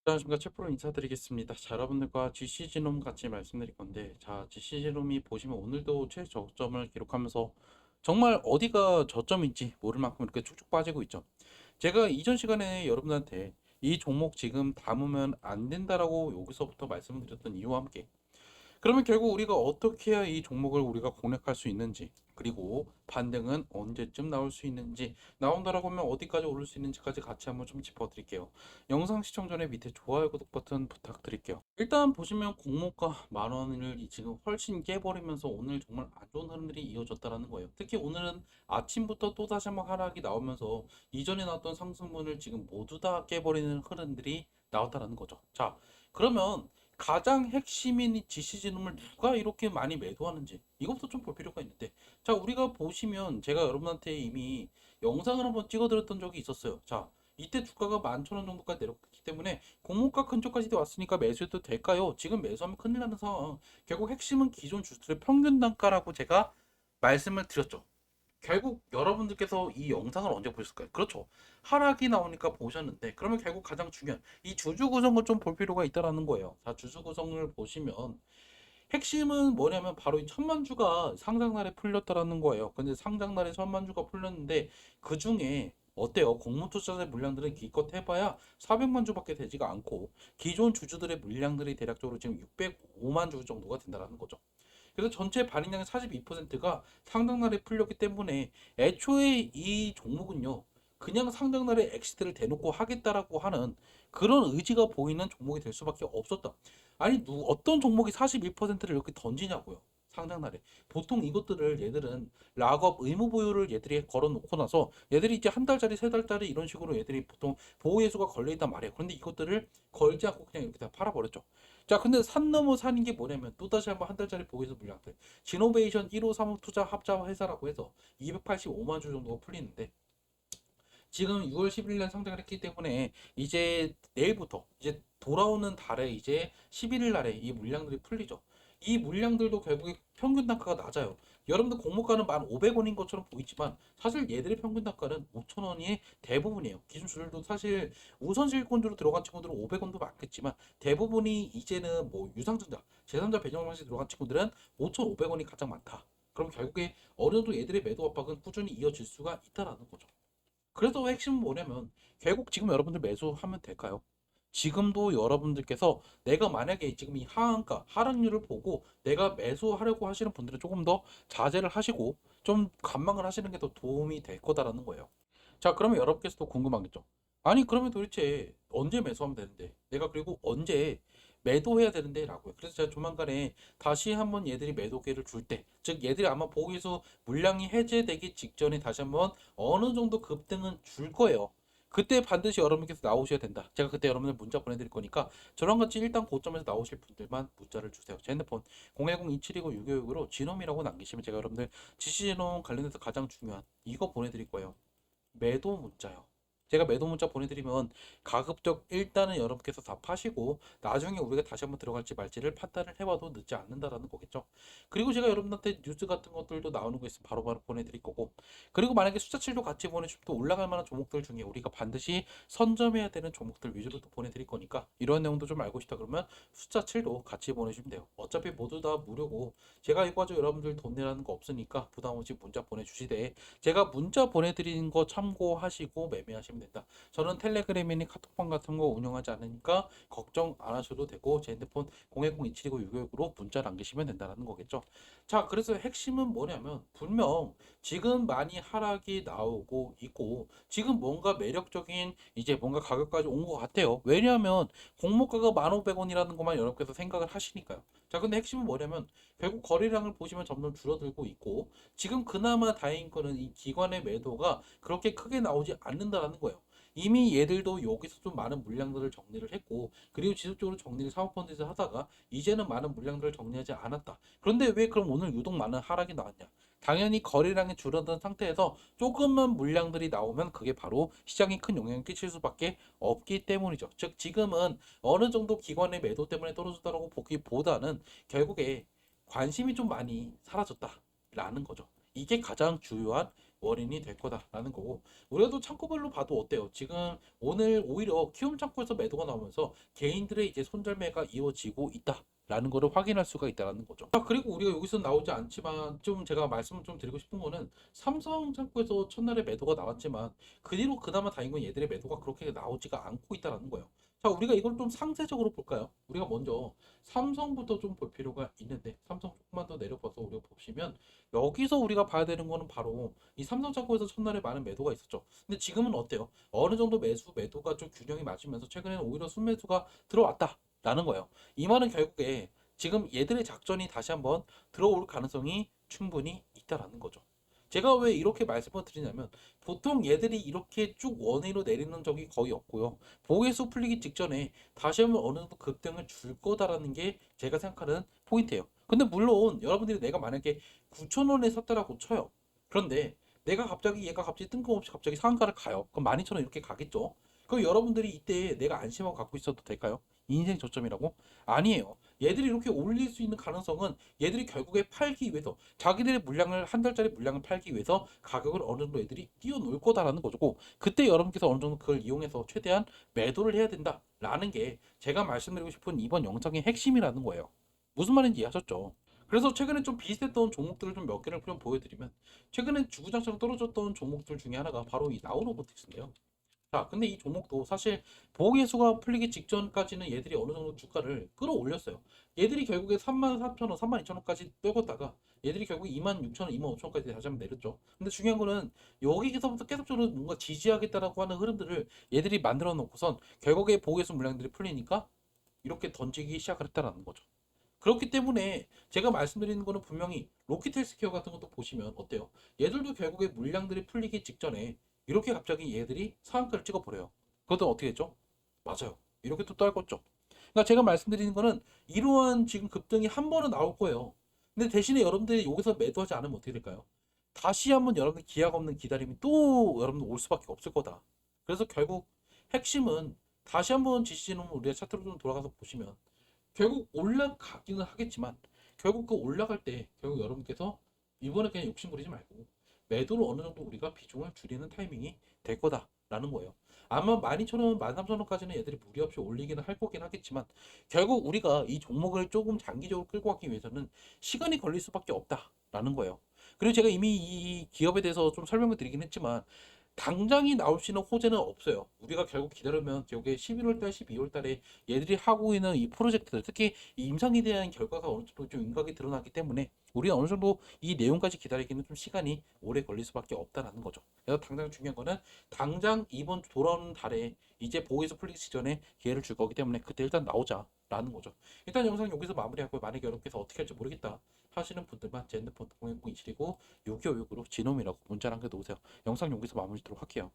안녕하십니까. 최프로 인사드리겠습니다. 자, 여러분들과 GCG놈 같이 말씀드릴 건데, 자, GCG놈이 보시면 오늘도 최저점을 기록하면서 정말 어디가 저점인지 모를 만큼 이렇게 쭉쭉 빠지고 있죠. 제가 이전 시간에 여러분들한테 이 종목 지금 담으면 안 된다라고 여기서부터 말씀드렸던 이유와 함께, 그러면 결국 우리가 어떻게 해야 이 종목을 우리가 공략할 수 있는지, 그리고 반등은 언제쯤 나올 수 있는지, 나온다라고 하면 어디까지 오를 수 있는지까지 같이 한번 좀 짚어드릴게요. 영상 시청 전에 밑에 좋아요, 구독 버튼 부탁드릴게요. 일단 보시면 공모가 만 원을 지금 훨씬 깨버리면서 오늘 정말 안 좋은 흐름들이 이어졌다라는 거예요. 특히 오늘은 아침부터 또 다시 한번 하락이 나오면서 이전에 나왔던 상승분을 지금 모두 다 깨버리는 흐름들이 나왔다라는 거죠. 자, 그러면 가장 핵심인 이 GCG놈을 누가 이렇게 많이 매도하는지 이것부터 좀 볼 필요가 있는데, 자, 우리가 보시면 제가 여러분한테 이미 영상을 한번 찍어드렸던 적이 있었어요. 자, 이때 주가가 11,000원 정도까지 내려갔기 때문에 공모가 근처까지 왔으니까 매수해도 될까요? 지금 매수하면 큰일 나는 상황. 결국 핵심은 기존 주식들의 평균 단가라고 제가 말씀을 드렸죠. 결국 여러분들께서 이 영상을 언제 보셨을까요? 그렇죠. 하락이 나오니까 보셨는데, 그러면 결국 가장 중요한 이 주주 구성을 좀 볼 필요가 있다라는 거예요. 자, 주주 구성을 보시면 핵심은 뭐냐면 바로 이 천만주가 상장날에 풀렸다라는 거예요. 근데 상장날에 천만주가 풀렸는데 그 중에 어때요? 공모투자자 물량들은 기껏 해봐야 400만 주밖에 되지가 않고 기존 주주들의 물량들이 대략적으로 지금 605만 주 정도가 된다는 거죠. 그래서 전체 발행량의 42%가 상장날에 풀렸기 때문에 애초에 이 종목은요, 그냥 상장날에 엑시트를 대놓고 하겠다라고 하는 그런 의지가 보이는 종목이 될 수밖에 없었다. 아니, 어떤 종목이 41%를 이렇게 던지냐고요. 상장날에. 보통 이것들을 얘들은 락업 의무 보유를 얘들이 걸어 놓고 나서 얘들이 이제 한 달짜리, 세 달짜리 이런 식으로 얘들이 보통 보호 예수가 걸려 있단 말이에요. 그런데 이것들을 걸지 않고 그냥 이렇게 다 팔아버렸죠. 자, 근데 산 넘어 사는 게 뭐냐면 또다시 한번 한 달짜리 보고서 물량들. 진노베이션 1호 사무 투자 합자 회사라고 해서 285만 주 정도가 풀리는데, 지금 6월 11일 날 상장을 했기 때문에 이제 내일부터 이제 돌아오는 달에 이제 11일 날에 이 물량들이 풀리죠. 이 물량들도 결국에 평균 단가가 낮아요. 여러분들 공모가는 1,500원인 것처럼 보이지만 사실 얘들의 평균 단가는 5,000원이 대부분이에요. 기준 주들도 사실 우선 실권주로 들어간 친구들은 500원도 많겠지만 대부분이 이제는 뭐 유상증자, 제3자 배정 방식 들어간 친구들은 5,500원이 가장 많다. 그럼 결국에 어느 정도 얘들의 매도 압박은 꾸준히 이어질 수가 있다라는 거죠. 그래서 핵심은 뭐냐면 결국 지금 여러분들 매수하면 될까요? 지금도 여러분들께서 내가 만약에 지금 이 하한가 하락률을 보고 내가 매수하려고 하시는 분들은 조금 더 자제를 하시고 좀 관망을 하시는 게 더 도움이 될 거다라는 거예요. 자, 그러면 여러분께서도 궁금하겠죠. 아니, 그러면 도대체 언제 매수하면 되는데? 내가 그리고 언제 매도해야 되는데? 라고요. 그래서 제가 조만간에 다시 한번 얘들이 매도 기회를 줄 때, 즉, 얘들이 아마 보기에서 물량이 해제되기 직전에 다시 한번 어느 정도 급등은 줄 거예요. 그때 반드시 여러분께서 나오셔야 된다. 제가 그때 여러분들 문자 보내드릴 거니까 저랑 같이 일단 고점에서 나오실 분들만 문자를 주세요. 제 핸드폰 010-2729-656으로 진홈이라고 남기시면 제가 여러분들 지시진홈 관련해서 가장 중요한 이거 보내드릴 거예요. 매도 문자요. 제가 매도 문자 보내드리면 가급적 일단은 여러분께서 다 파시고 나중에 우리가 다시 한번 들어갈지 말지를 판단을 해봐도 늦지 않는다라는 거겠죠. 그리고 제가 여러분한테 뉴스 같은 것들도 나오는 거 있으면 바로바로 보내드릴 거고, 그리고 만약에 숫자칠도 같이 보내주시면 또 올라갈 만한 종목들 중에 우리가 반드시 선점해야 되는 종목들 위주로 또 보내드릴 거니까 이런 내용도 좀 알고 싶다 그러면 숫자칠도 같이 보내주시면 돼요. 어차피 모두 다 무료고 제가 이거 가지고 여러분들 돈 내라는 거 없으니까 부담 없이 문자 보내주시되 제가 문자 보내드리는 거 참고하시고 매매하시면 된다. 저는 텔레그램이니 카톡방 같은 거 운영하지 않으니까 걱정 안 하셔도 되고 제 핸드폰 010-2729-666으로 문자 남기시면 된다는 거겠죠. 자, 그래서 핵심은 뭐냐면 분명 지금 많이 하락이 나오고 있고 지금 뭔가 매력적인 이제 뭔가 가격까지 온 것 같아요. 왜냐하면 공모가가 1,500원이라는 것만 여러분께서 생각을 하시니까요. 자, 근데 핵심은 뭐냐면 결국 거래량을 보시면 점점 줄어들고 있고 지금 그나마 다행인 거는 이 기관의 매도가 그렇게 크게 나오지 않는다라는 거예요. 이미 얘들도 여기서 좀 많은 물량들을 정리를 했고 그리고 지속적으로 정리를 사모펀드에서 하다가 이제는 많은 물량들을 정리하지 않았다. 그런데 왜 그럼 오늘 유독 많은 하락이 나왔냐? 당연히 거래량이 줄어든 상태에서 조금만 물량들이 나오면 그게 바로 시장에 큰 영향을 끼칠 수밖에 없기 때문이죠. 즉 지금은 어느 정도 기관의 매도 때문에 떨어졌다고 보기보다는 결국에 관심이 좀 많이 사라졌다라는 거죠. 이게 가장 주요한 원인이 될 거다라는 거고, 우리가 또 창고별로 봐도 어때요? 지금 오늘 오히려 키움 창고에서 매도가 나오면서 개인들의 이제 손절매가 이어지고 있다라는 거를 확인할 수가 있다는 거죠. 자, 그리고 우리가 여기서 나오지 않지만 좀 제가 말씀을 좀 드리고 싶은 거는, 삼성 창고에서 첫날에 매도가 나왔지만 그 뒤로 그나마 다행인 건 얘들의 매도가 그렇게 나오지가 않고 있다는 거예요. 자, 우리가 이걸 좀 상세적으로 볼까요? 우리가 먼저 삼성부터 좀 볼 필요가 있는데, 삼성 조금만 더 내려봐서 우리가 보시면, 여기서 우리가 봐야 되는 거는 바로 이 삼성창고에서 첫날에 많은 매도가 있었죠. 근데 지금은 어때요? 어느 정도 매도가 좀 균형이 맞으면서 최근에는 오히려 순매수가 들어왔다라는 거예요. 이 말은 결국에 지금 얘들의 작전이 다시 한번 들어올 가능성이 충분히 있다라는 거죠. 제가 왜 이렇게 말씀을 드리냐면, 보통 얘들이 이렇게 쭉 원위로 내리는 적이 거의 없고요. 보호해수 풀리기 직전에 다시 한번 어느 정도 급등을 줄 거다라는 게 제가 생각하는 포인트예요. 근데 물론 여러분들이 내가 만약에 9,000원에 샀다라고 쳐요. 그런데 얘가 갑자기 뜬금없이 갑자기 상한가를 가요. 그럼 12,000원 이렇게 가겠죠. 그럼 여러분들이 이때 내가 안심하고 갖고 있어도 될까요? 인생 저점이라고? 아니에요. 얘들이 이렇게 올릴 수 있는 가능성은, 얘들이 결국에 팔기 위해서, 자기들의 물량을, 한 달짜리 물량을 팔기 위해서 가격을 어느 정도 애들이 띄워놓을 거다라는 거고, 그때 여러분께서 어느 정도 그걸 이용해서 최대한 매도를 해야 된다라는 게 제가 말씀드리고 싶은 이번 영상의 핵심이라는 거예요. 무슨 말인지 이해하셨죠? 그래서 최근에 좀 비슷했던 종목들을 좀 몇 개를 좀 보여드리면, 최근에 주구장창 떨어졌던 종목들 중에 하나가 바로 이 나우로보틱스인데요. 자, 근데 이 종목도 사실 보호예수가 풀리기 직전까지는 얘들이 어느 정도 주가를 끌어올렸어요. 얘들이 결국에 34,000원, 32,000원까지 떨궜다가 얘들이 결국 26,000원, 25,000원까지 다시 한번 내렸죠. 근데 중요한 거는 여기서부터 계속적으로 뭔가 지지하겠다라고 하는 흐름들을 얘들이 만들어 놓고선 결국에 보호예수 물량들이 풀리니까 이렇게 던지기 시작을 했다라는 거죠. 그렇기 때문에 제가 말씀드리는 거는, 분명히 로키텔스케어 같은 것도 보시면 어때요? 얘들도 결국에 물량들이 풀리기 직전에 이렇게 갑자기 얘들이 상한가를 찍어버려요. 그것도 어떻게 했죠? 맞아요. 이렇게 또 떨궜죠. 그러니까 제가 말씀드리는 거는, 이러한 지금 급등이 한 번은 나올 거예요. 근데 대신에 여러분들이 여기서 매도하지 않으면 어떻게 될까요? 다시 한번 여러분들 기약 없는 기다림이 또 여러분들 올 수밖에 없을 거다. 그래서 결국 핵심은, 다시 한번 지시는 우리가 차트로 좀 돌아가서 보시면, 결국 올라가기는 하겠지만, 결국 그 올라갈 때 결국 여러분께서 이번에 그냥 욕심 부리지 말고 매도를 어느 정도 우리가 비중을 줄이는 타이밍이 될 거다라는 거예요. 아마 12,000원, 13,000원까지는 얘들이 무리 없이 올리기는 할 거긴 하겠지만, 결국 우리가 이 종목을 조금 장기적으로 끌고 가기 위해서는 시간이 걸릴 수밖에 없다라는 거예요. 그리고 제가 이미 이 기업에 대해서 좀 설명을 드리긴 했지만, 당장이 나올 수 있는 호재는 없어요. 우리가 결국 기다리면 결국에 11월 달, 12월 달에 얘들이 하고 있는 이 프로젝트들, 특히 이 임상에 대한 결과가 어느 정도 좀 윤곽이 드러나기 때문에 우리가 어느 정도 이 내용까지 기다리기는 좀 시간이 오래 걸릴 수밖에 없다라는 거죠. 그래서 당장 중요한 거는, 당장 이번 돌아오는 달에 이제 보호에서 풀리기 직전에 기회를 줄 거기 때문에 그때 일단 나오자라는 거죠. 일단 영상 여기서 마무리하고, 만약에 여러분께서 어떻게 할지 모르겠다 하시는 분들만 제 핸드폰 01027이고 6256으로 진홈이라고 문자 남겨놓으세요. 영상 여기서 마무리하도록 할게요.